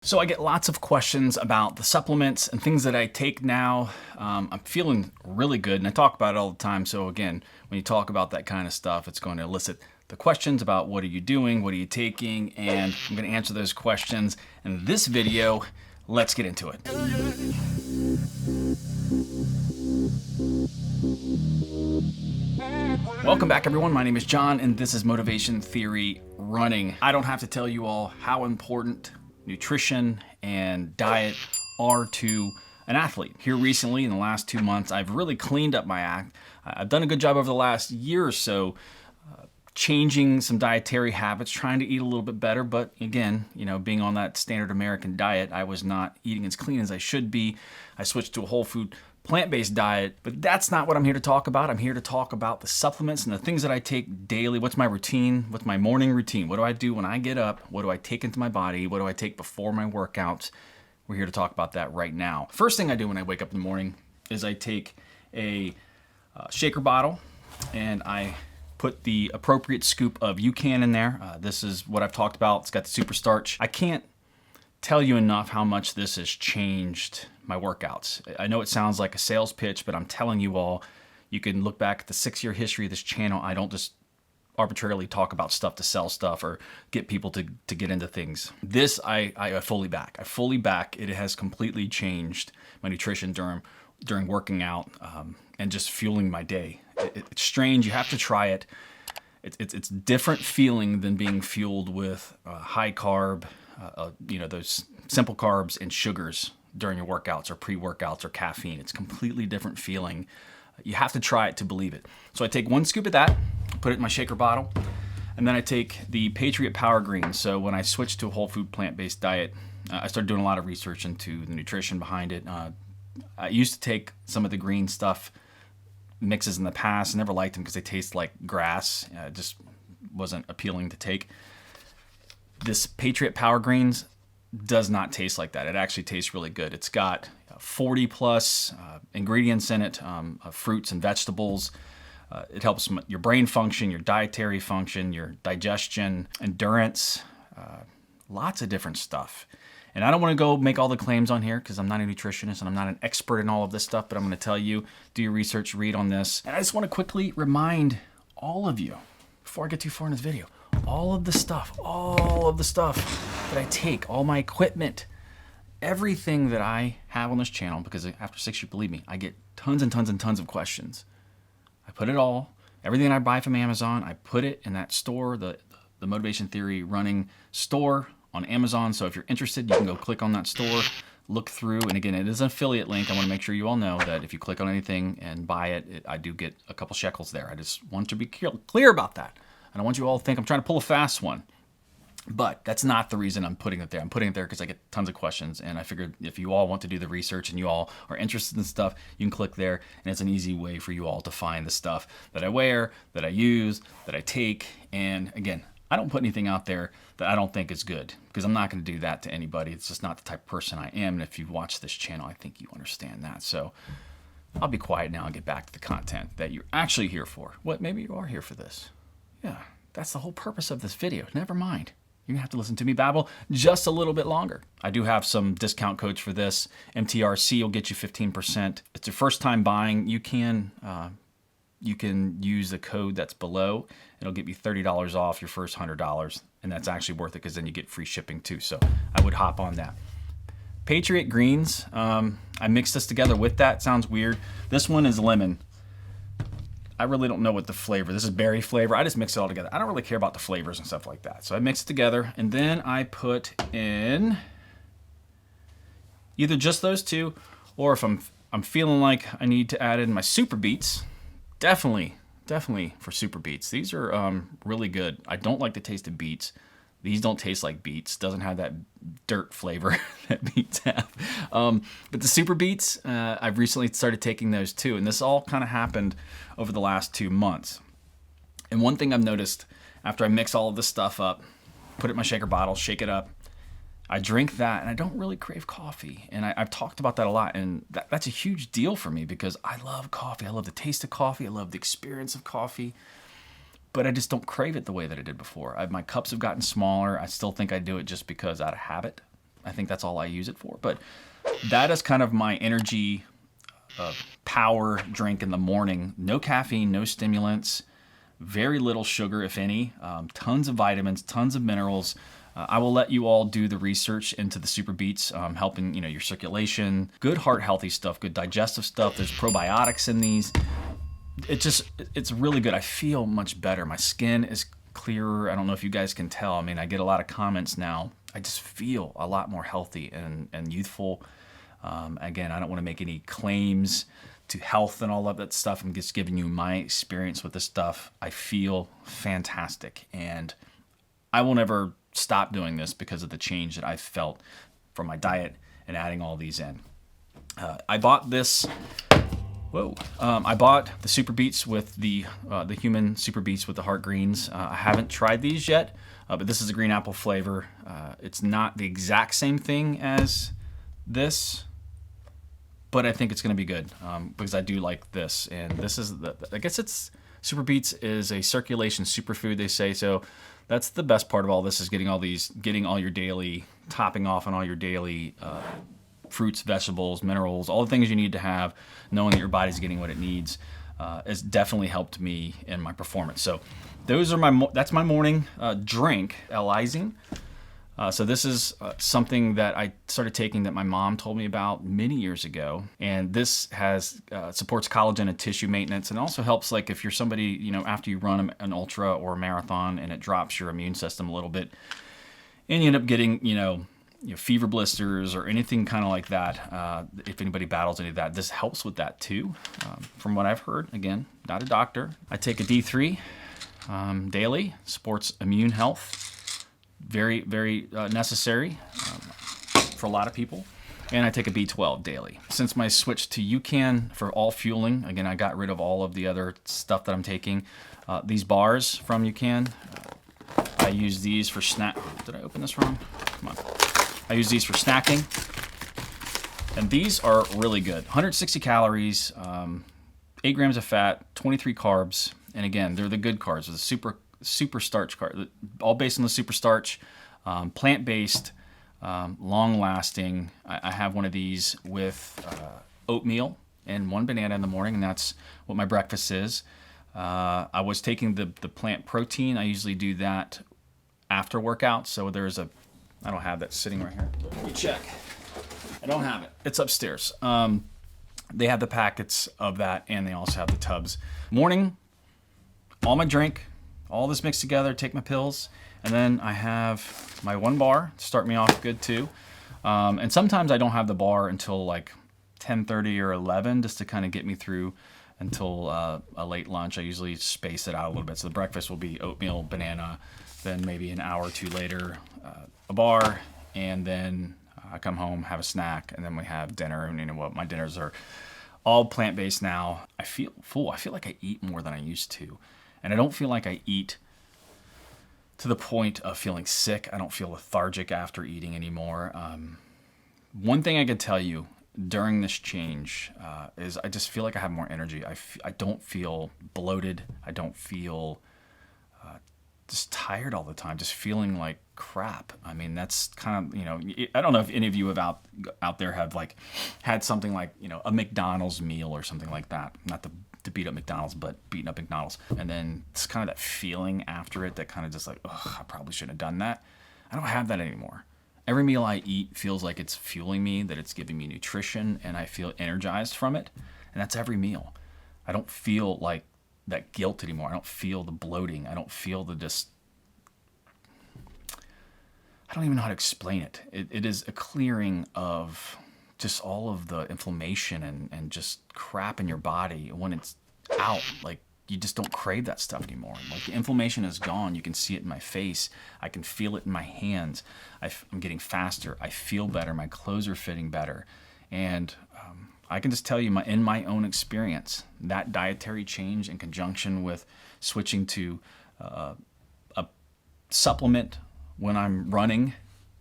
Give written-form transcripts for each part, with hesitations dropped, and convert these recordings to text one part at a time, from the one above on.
So I get lots of questions about the supplements and things that I take now. I'm feeling really good, and I talk about it all the time. So again, when you talk about that kind of stuff, it's going to elicit the questions about what are you doing, what are you taking, and I'm going to answer those questions in this video. Let's get into it. Welcome back, everyone. My name is John, and this is Motivation Theory Running. I don't have to tell you all how important nutrition and diet are to an athlete. Here recently, in the last 2 months, I've really cleaned up my act. I've done a good job over the last year or so, changing some dietary habits, trying to eat a little bit better. But again, being on that standard American diet, I was not eating as clean as I should be. I switched to a whole food, plant-based diet, but that's not what I'm here to talk about. I'm here to talk about the supplements and the things that I take daily. What's my routine? What's my morning routine? What do I do when I get up? What do I take into my body? What do I take before my workouts? We're here to talk about that right now. First thing I do when I wake up in the morning is I take a shaker bottle and I put the appropriate scoop of UCAN in there. This is what I've talked about. It's got the super starch. I can't tell you enough how much this has changed my workouts. I know it sounds like a sales pitch, but I'm telling you all, you can look back at the 6-year history of this channel. I don't just arbitrarily talk about stuff to sell stuff or get people to get into things. This I fully back. I fully back. It has completely changed my nutrition during working out and just fueling my day. It's strange. You have to try it. It's different feeling than being fueled with high carb, those simple carbs and sugars during your workouts or pre-workouts or caffeine. It's completely different feeling. You have to try it to believe it. So I take 1 scoop of that, put it in my shaker bottle, and then I take the Patriot Greens. So when I switched to a whole food plant-based diet, I started doing a lot of research into the nutrition behind it. I used to take some of the green stuff mixes in the past. I never liked them because they taste like grass. It just wasn't appealing to take. This Patriot Greens does not taste like that. It actually tastes really good. It's got 40 plus ingredients in it, fruits and vegetables. It helps your brain function, your dietary function, your digestion, endurance, lots of different stuff. And I don't want to go make all the claims on here because I'm not a nutritionist and I'm not an expert in all of this stuff, but I'm going to tell you, do your research, read on this. And I just want to quickly remind all of you, before I get too far in this video, all of the stuff that I take, all my equipment, everything that I have on this channel, because after 6 years, believe me, I get tons and tons and tons of questions. I put it all, everything I buy from Amazon, I put it in that store, the Motivation Theory Running store on Amazon. So if you're interested, you can go click on that store, look through, and again, it is an affiliate link. I want to make sure you all know that if you click on anything and buy it, I do get a couple shekels there. I just want to be clear about that. I don't want you all to think I'm trying to pull a fast one. But that's not the reason I'm putting it there. I'm putting it there because I get tons of questions, and I figured if you all want to do the research and you all are interested in stuff, you can click there, and it's an easy way for you all to find the stuff that I wear, that I use, that I take. And again, I don't put anything out there that I don't think is good because I'm not going to do that to anybody. It's just not the type of person I am. And if you watch this channel, I think you understand that. So I'll be quiet now and get back to the content that you're actually here for. What? Maybe you are here for this. Yeah, that's the whole purpose of this video. Never mind. You're gonna have to listen to me babble just a little bit longer. I do have some discount codes for this. MTRC will get you 15%. It's your first time buying. You can use the code that's below. It'll get you $30 off your first $100, and that's actually worth it because then you get free shipping too. So I would hop on that. Patriot Greens. I mixed this together with that. Sounds weird. This one is lemon. I really don't know what the flavor. This is berry flavor. I just mix it all together. I don't really care about the flavors and stuff like that. So I mix it together, and then I put in either just those two, or if I'm feeling like I need to add in my super beets, definitely for super beets. These are really good. I don't like the taste of beets. These don't taste like beets. Doesn't have that dirt flavor that beets have. But the super beets, I've recently started taking those too. And this all kind of happened over the last 2 months. And one thing I've noticed after I mix all of this stuff up, put it in my shaker bottle, shake it up, I drink that and I don't really crave coffee. And I've talked about that a lot. And that's a huge deal for me because I love coffee. I love the taste of coffee. I love the experience of coffee. but I just don't crave it the way that I did before. My cups have gotten smaller. I still think I do it just because out of habit. I think that's all I use it for. But that is kind of my energy power drink in the morning. No caffeine, no stimulants, very little sugar, if any, tons of vitamins, tons of minerals. I will let you all do the research into the Super Beets, helping your circulation, good heart healthy stuff, good digestive stuff. There's probiotics in these. It's really good. I feel much better. My skin is clearer. I don't know if you guys can tell. I mean, I get a lot of comments now. I just feel a lot more healthy and youthful. Again, I don't want to make any claims to health and all of that stuff. I'm just giving you my experience with this stuff. I feel fantastic, and I will never stop doing this because of the change that I've felt from my diet and adding all these in. I bought this. I bought the Super Beets with the human Super Beets with the heart greens. I haven't tried these yet, but this is a green apple flavor. It's not the exact same thing as this, but I think it's going to be good because I do like this. And this is I guess it's Super Beets is a circulation superfood, they say. So that's the best part of all this, is getting all your daily topping off on all your daily fruits, vegetables, minerals, all the things you need to have, knowing that your body's getting what it needs, has definitely helped me in my performance. So that's my morning drink, L-lysine. So this is something that I started taking that my mom told me about many years ago, and this has supports collagen and tissue maintenance, and also helps, like, if you're somebody, after you run an ultra or a marathon and it drops your immune system a little bit, and you end up getting fever blisters or anything kind of like that. If anybody battles any of that, this helps with that too. From what I've heard, again, not a doctor. I take a D3 daily, supports immune health. Very, very necessary for a lot of people. And I take a B12 daily. Since my switch to UCAN for all fueling, again, I got rid of all of the other stuff that I'm taking. These bars from UCAN, I use these for snack. Did I open this wrong? Come on. I use these for snacking. And these are really good. 160 calories, 8 grams of fat, 23 carbs. And again, they're the good carbs. They're the super starch carbs, all based on the super starch, plant-based, long-lasting. I have one of these with oatmeal and 1 banana in the morning, and that's what my breakfast is. I was taking the plant protein. I usually do that after workout. So I don't have that sitting right here. Let me check. I don't have it. It's upstairs. They have the packets of that, and they also have the tubs. Morning, all my drink, all this mixed together, take my pills, and then I have my 1 bar to start me off good too. And sometimes I don't have the bar until like 10:30 or 11, just to kind of get me through until a late lunch. I usually space it out a little bit. So the breakfast will be oatmeal, banana, then maybe an hour or two later, a bar, and then I come home, have a snack, and then we have dinner. And you know what? My dinners are all plant-based now. I feel full. I feel like I eat more than I used to. And I don't feel like I eat to the point of feeling sick. I don't feel lethargic after eating anymore. One thing I can tell you during this change is I just feel like I have more energy. I don't feel bloated. I don't feel just tired all the time, just feeling like crap. I mean, that's kind of, I don't know if any of you have out there have like had something like, a McDonald's meal or something like that. Not to beat up McDonald's, but beating up McDonald's. And then it's kind of that feeling after it that kind of just like, oh, I probably shouldn't have done that. I don't have that anymore. Every meal I eat feels like it's fueling me, that it's giving me nutrition, and I feel energized from it. And that's every meal. I don't feel like that guilt anymore. I don't feel the bloating. I don't feel I don't even know how to explain it. It is a clearing of just all of the inflammation and just crap in your body. When it's out, like, you just don't crave that stuff anymore. Like, the inflammation is gone. You can see it in my face. I can feel it in my hands. I'm getting faster. I feel better. My clothes are fitting better. And I can just tell you, in my own experience, that dietary change in conjunction with switching to a supplement when I'm running,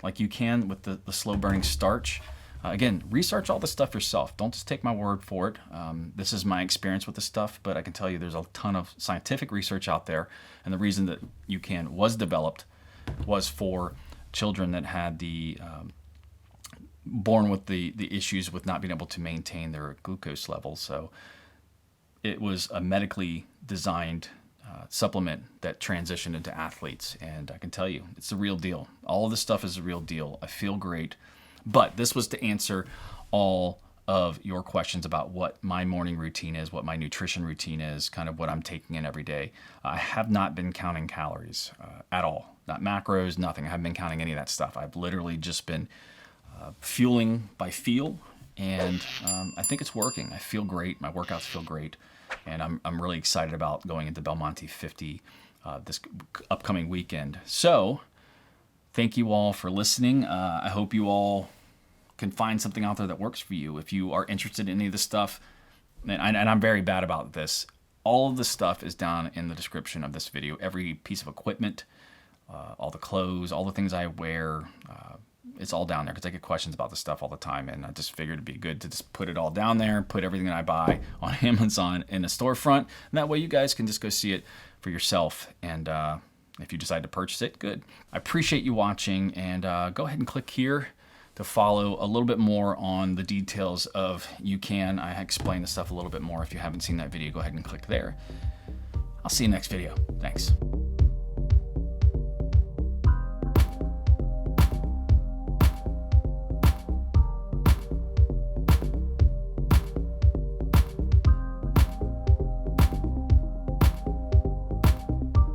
like you can with the slow-burning starch. Again, research all this stuff yourself. Don't just take my word for it. This is my experience with this stuff, but I can tell you there's a ton of scientific research out there, and the reason that UCAN was developed was for children that had the born with the issues with not being able to maintain their glucose levels. So it was a medically designed supplement that transitioned into athletes. And I can tell you, it's the real deal. All of this stuff is the real deal. I feel great. But this was to answer all of your questions about what my morning routine is, what my nutrition routine is, kind of what I'm taking in every day. I have not been counting calories at all. Not macros, nothing. I haven't been counting any of that stuff. I've literally just been fueling by feel, and I think it's working. I feel great. My workouts feel great, and I'm really excited about going into Belmonte 50 this upcoming weekend. So thank you all for listening. I hope you all can find something out there that works for you. If you are interested in any of this stuff, and I'm very bad about this, all of the stuff is down in the description of this video. Every piece of equipment, all the clothes, all the things I wear, it's all down there because I get questions about this stuff all the time, and I just figured it'd be good to just put it all down there, put everything that I buy on Amazon in a storefront, and that way you guys can just go see it for yourself, and if you decide to purchase it, good. I appreciate you watching, and go ahead and click here to follow a little bit more on the details of UCAN. I explain the stuff a little bit more. If you haven't seen that video, go ahead and click there. I'll see you next video. Thanks.